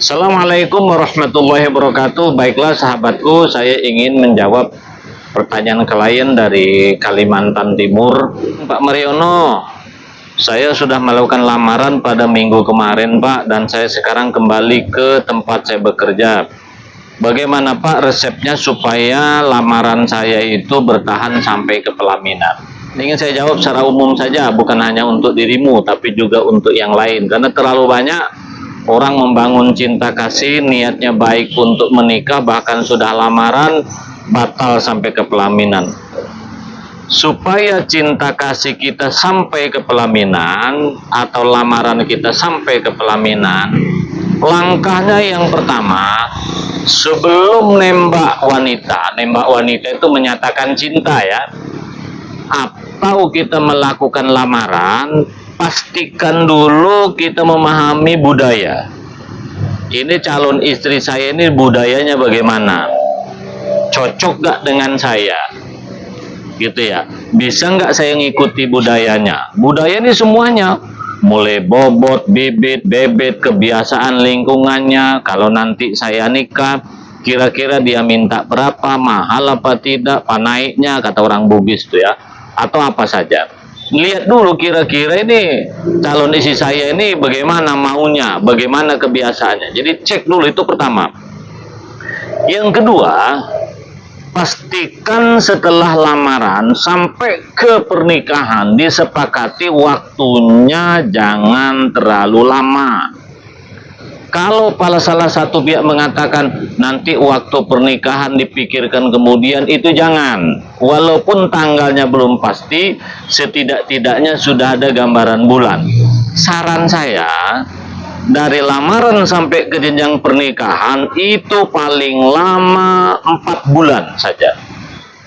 Assalamualaikum warahmatullahi wabarakatuh. Baiklah sahabatku, saya ingin menjawab pertanyaan klien dari Kalimantan Timur. Pak Mariono, saya sudah melakukan lamaran pada minggu kemarin Pak, dan saya sekarang kembali ke tempat saya bekerja. Bagaimana Pak resepnya supaya lamaran saya itu bertahan sampai ke pelaminan? Ingin saya jawab secara umum saja, bukan hanya untuk dirimu, tapi juga untuk yang lain. Karena terlalu banyak orang membangun cinta kasih, niatnya baik untuk menikah, bahkan sudah lamaran, batal sampai ke pelaminan. Supaya cinta kasih kita sampai ke pelaminan, atau lamaran kita sampai ke pelaminan, langkahnya yang pertama, sebelum nembak wanita itu menyatakan cinta ya, atau kita melakukan lamaran, pastikan dulu kita memahami budaya. Ini calon istri saya ini budayanya bagaimana? Cocok gak dengan saya? Gitu ya. Bisa nggak saya ngikuti budayanya? Budaya ini semuanya, mulai bobot, bibit, bebet, kebiasaan lingkungannya. Kalau nanti saya nikah, kira-kira dia minta berapa, mahal apa tidak, panaiknya, kata orang Bugis tuh ya, atau apa saja. Lihat dulu kira-kira ini calon istri saya ini bagaimana maunya, bagaimana kebiasaannya. Jadi cek dulu, itu pertama. Yang kedua, pastikan setelah lamaran sampai ke pernikahan disepakati waktunya jangan terlalu lama. Kalau salah satu pihak mengatakan nanti waktu pernikahan dipikirkan kemudian, itu jangan. Walaupun tanggalnya belum pasti, setidak-tidaknya sudah ada gambaran bulan. Saran saya, dari lamaran sampai ke jenjang pernikahan itu paling lama 4 bulan saja.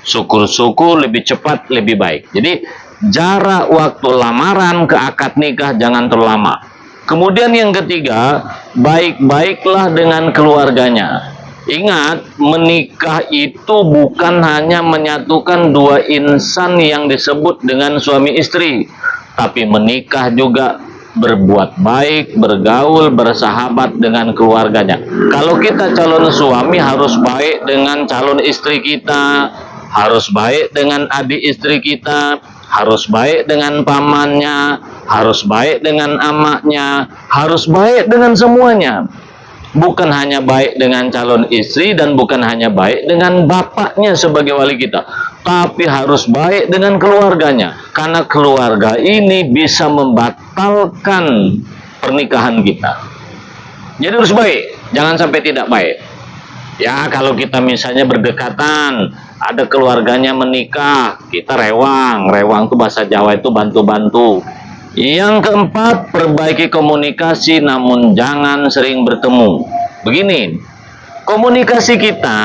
Syukur-syukur lebih cepat lebih baik. Jadi jarak waktu lamaran ke akad nikah jangan terlalu lama. Kemudian yang ketiga, baik-baiklah dengan keluarganya. Ingat, menikah itu bukan hanya menyatukan dua insan yang disebut dengan suami istri, tapi menikah juga berbuat baik, bergaul, bersahabat dengan keluarganya. Kalau kita calon suami harus baik dengan calon istri kita, harus baik dengan adik istri kita, harus baik dengan pamannya, harus baik dengan amaknya, harus baik dengan semuanya. Bukan hanya baik dengan calon istri dan bukan hanya baik dengan bapaknya sebagai wali kita, tapi harus baik dengan keluarganya. Karena keluarga ini bisa membatalkan pernikahan kita. Jadi harus baik, jangan sampai tidak baik. Ya, kalau kita misalnya berdekatan, ada keluarganya menikah, kita rewang. Rewang itu bahasa Jawa itu bantu-bantu. Yang keempat, perbaiki komunikasi namun jangan sering bertemu. Begini, komunikasi kita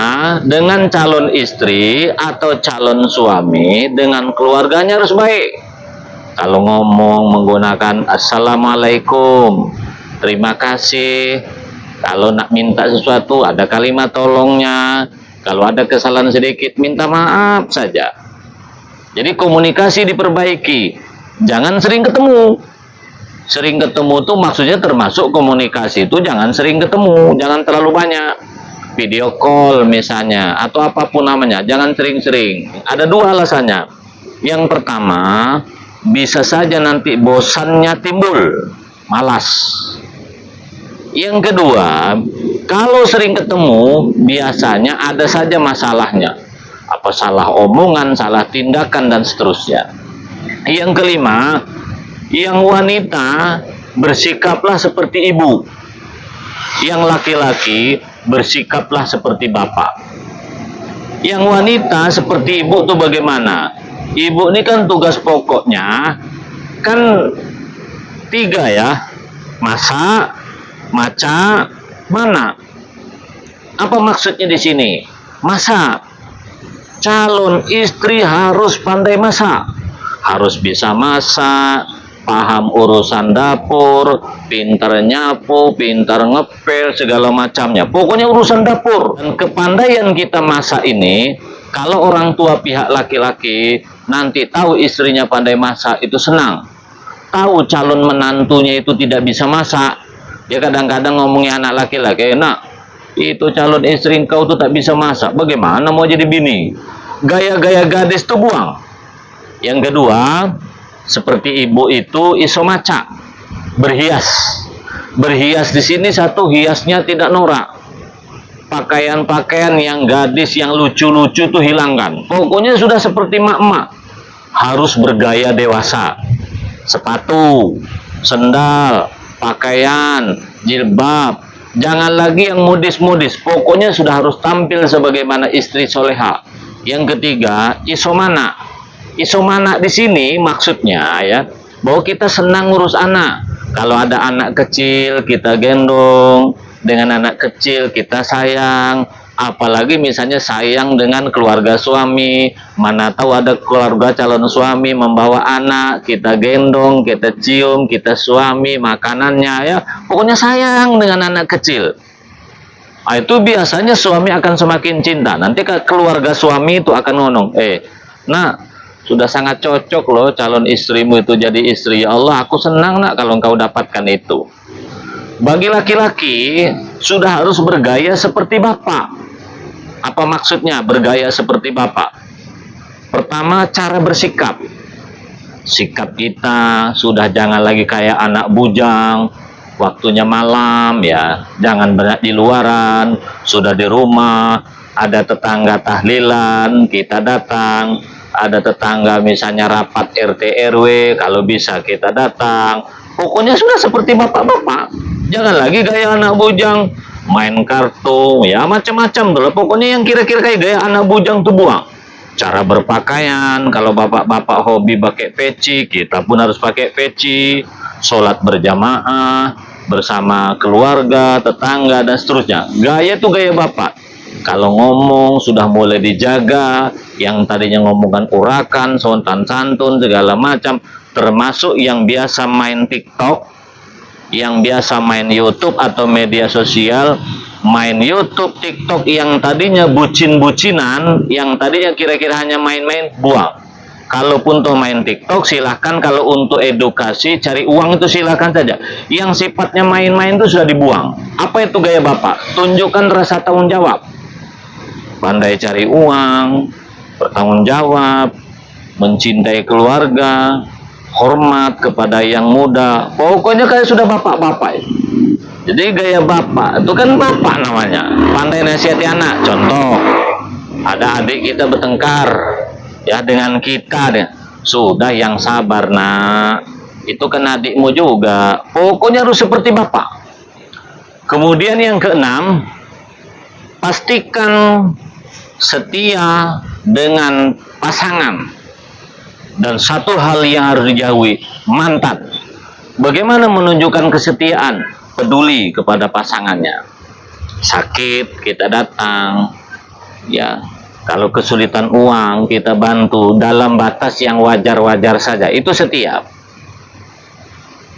dengan calon istri atau calon suami dengan keluarganya harus baik. Kalau ngomong menggunakan assalamualaikum, terima kasih. Kalau nak minta sesuatu ada kalimat tolongnya. Kalau ada kesalahan sedikit minta maaf saja. Jadi komunikasi diperbaiki. Jangan sering ketemu. Sering ketemu tuh maksudnya termasuk komunikasi itu jangan sering ketemu, jangan terlalu banyak. Video call misalnya atau apapun namanya, jangan sering-sering. Ada dua alasannya. Yang pertama, bisa saja nanti bosannya timbul, malas. Yang kedua, kalau sering ketemu biasanya ada saja masalahnya. Apa salah omongan, salah tindakan dan seterusnya. Yang kelima, yang wanita bersikaplah seperti ibu. Yang laki-laki bersikaplah seperti bapak. Yang wanita seperti ibu itu bagaimana? Ibu ini kan tugas pokoknya kan 3 ya. Masak, maca, mana? Apa maksudnya di sini? Masak. Calon istri harus pandai masak. Harus bisa masak, paham urusan dapur, pintar nyapu, pintar ngepel, segala macamnya. Pokoknya urusan dapur. Dan kepandaian kita masak ini, kalau orang tua pihak laki-laki nanti tahu istrinya pandai masak, itu senang. Tahu calon menantunya itu tidak bisa masak, Dia kadang-kadang ngomongin anak laki-laki, "Nak, itu calon istri kau tuh tak bisa masak. Bagaimana mau jadi bini?" Gaya-gaya gadis tuh buang. Yang kedua, seperti ibu itu iso maca, berhias. Berhias di sini satu, hiasnya tidak norak. Pakaian-pakaian yang gadis yang lucu-lucu tuh hilangkan. Pokoknya sudah seperti mak-mak. Harus bergaya dewasa. Sepatu, sendal, pakaian, jilbab. Jangan lagi yang modis-modis. Pokoknya sudah harus tampil sebagaimana istri soleha. Yang ketiga, isomana. Isomana di sini maksudnya ya, bahwa kita senang ngurus anak. Kalau ada anak kecil, kita gendong. Dengan anak kecil kita sayang, apalagi misalnya sayang dengan keluarga suami. Mana tahu ada keluarga calon suami membawa anak, kita gendong, kita cium, kita suami makanannya ya. Pokoknya sayang dengan anak kecil. Nah, itu biasanya suami akan semakin cinta. Nanti keluarga suami itu akan ngomong, "Nah, sudah sangat cocok loh calon istrimu itu jadi istri. Ya Allah, aku senang nak kalau engkau dapatkan itu." Bagi laki-laki sudah harus bergaya seperti bapak. Apa maksudnya bergaya seperti bapak? Pertama, cara bersikap. Sikap kita sudah jangan lagi kayak anak bujang. Waktunya malam ya, jangan banyak di luaran. Sudah di rumah, ada tetangga tahlilan, kita datang. Ada tetangga misalnya rapat RT RW, kalau bisa kita datang. Pokoknya sudah seperti bapak-bapak. Jangan lagi gaya anak bujang, main kartu, ya macam-macam dulu. Pokoknya yang kira-kira kayak gaya anak bujang tuh buang. Cara berpakaian, kalau bapak-bapak hobi pakai peci, kita pun harus pakai peci. Sholat berjamaah, bersama keluarga, tetangga, dan seterusnya. Gaya tuh gaya bapak. Kalau ngomong sudah mulai dijaga, yang tadinya ngomongan urakan, sopan santun, segala macam. Termasuk yang biasa main TikTok, yang biasa main YouTube atau media sosial, main YouTube, TikTok yang tadinya bucin-bucinan, yang tadinya kira-kira hanya main-main, buang. Kalaupun tuh main TikTok silahkan, kalau untuk edukasi, cari uang itu silahkan saja. Yang sifatnya main-main itu sudah dibuang. Apa itu gaya bapak? Tunjukkan rasa tanggung jawab. Pandai cari uang, bertanggung jawab, mencintai keluarga, hormat kepada yang muda. Pokoknya kayak sudah bapak-bapak. Jadi gaya bapak itu kan bapak namanya, pandai nasihati anak. Contoh, ada adik kita bertengkar ya dengan kita deh. Sudah, yang sabar nak, itu kan adikmu juga. Pokoknya harus seperti bapak. Kemudian yang keenam, pastikan setia dengan pasangan. Dan satu hal yang harus dijauhi, mantan. Bagaimana menunjukkan kesetiaan? Peduli kepada pasangannya. Sakit, kita datang. Ya, kalau kesulitan uang, kita bantu dalam batas yang wajar-wajar saja. Itu setia.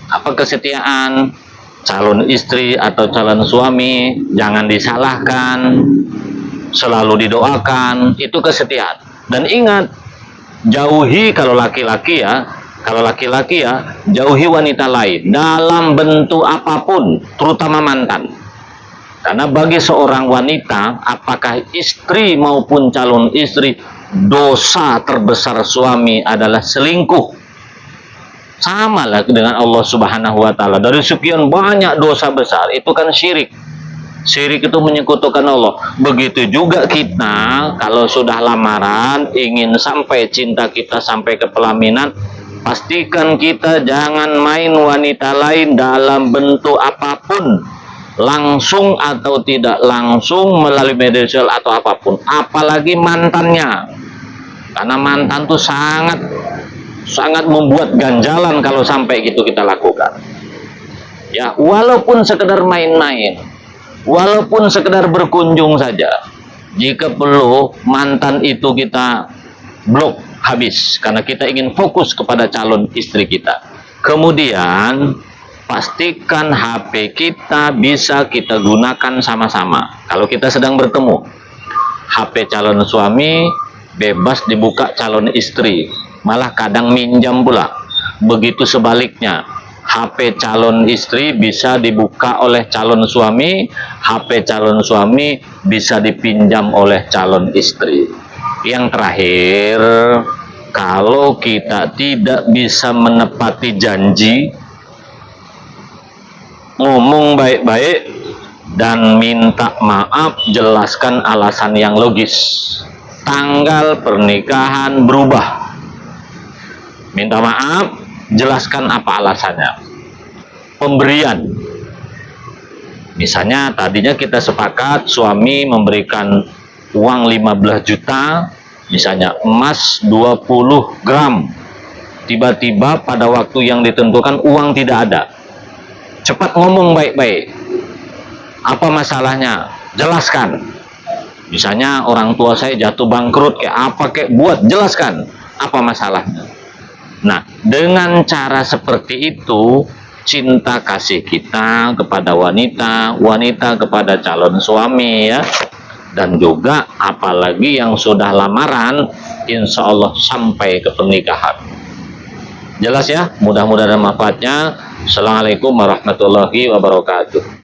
Apa kesetiaan? Calon istri atau calon suami, jangan disalahkan. Selalu didoakan. Itu kesetiaan. Dan ingat, jauhi kalau laki-laki ya, jauhi wanita lain dalam bentuk apapun, terutama mantan. Karena bagi seorang wanita, apakah istri maupun calon istri, dosa terbesar suami adalah selingkuh. Sama lah dengan Allah Subhanahu wa Ta'ala. Dari sekian banyak dosa besar, itu kan syirik. Syirik itu menyekutukan Allah. Begitu juga kita, kalau sudah lamaran, ingin sampai cinta kita sampai ke pelaminan, pastikan kita jangan main wanita lain dalam bentuk apapun, langsung atau tidak langsung, melalui media sosial atau apapun, apalagi mantannya. Karena mantan tuh sangat membuat ganjalan kalau sampai gitu kita lakukan. Ya, walaupun sekedar main-main, walaupun sekedar berkunjung saja, jika perlu mantan itu kita blok habis, karena kita ingin fokus kepada calon istri kita. Kemudian pastikan HP kita bisa kita gunakan sama-sama. Kalau kita sedang bertemu, HP calon suami bebas dibuka calon istri, malah kadang minjam pula. Begitu sebaliknya, HP calon istri bisa dibuka oleh calon suami, HP calon suami bisa dipinjam oleh calon istri. Yang terakhir, kalau kita tidak bisa menepati janji, ngomong baik-baik dan minta maaf, jelaskan alasan yang logis. Tanggal pernikahan berubah, minta maaf, jelaskan apa alasannya. Pemberian, misalnya tadinya kita sepakat suami memberikan uang 15 juta, misalnya emas 20 gram, tiba-tiba pada waktu yang ditentukan uang tidak ada. Cepat ngomong baik-baik, apa masalahnya, jelaskan. Misalnya orang tua saya jatuh bangkrut, kayak apa kayak, buat, jelaskan apa masalahnya. Nah, dengan cara seperti itu, cinta kasih kita kepada wanita, wanita kepada calon suami ya, dan juga apalagi yang sudah lamaran, insya Allah sampai ke pernikahan. Jelas ya, mudah-mudahan manfaatnya. Assalamualaikum warahmatullahi wabarakatuh.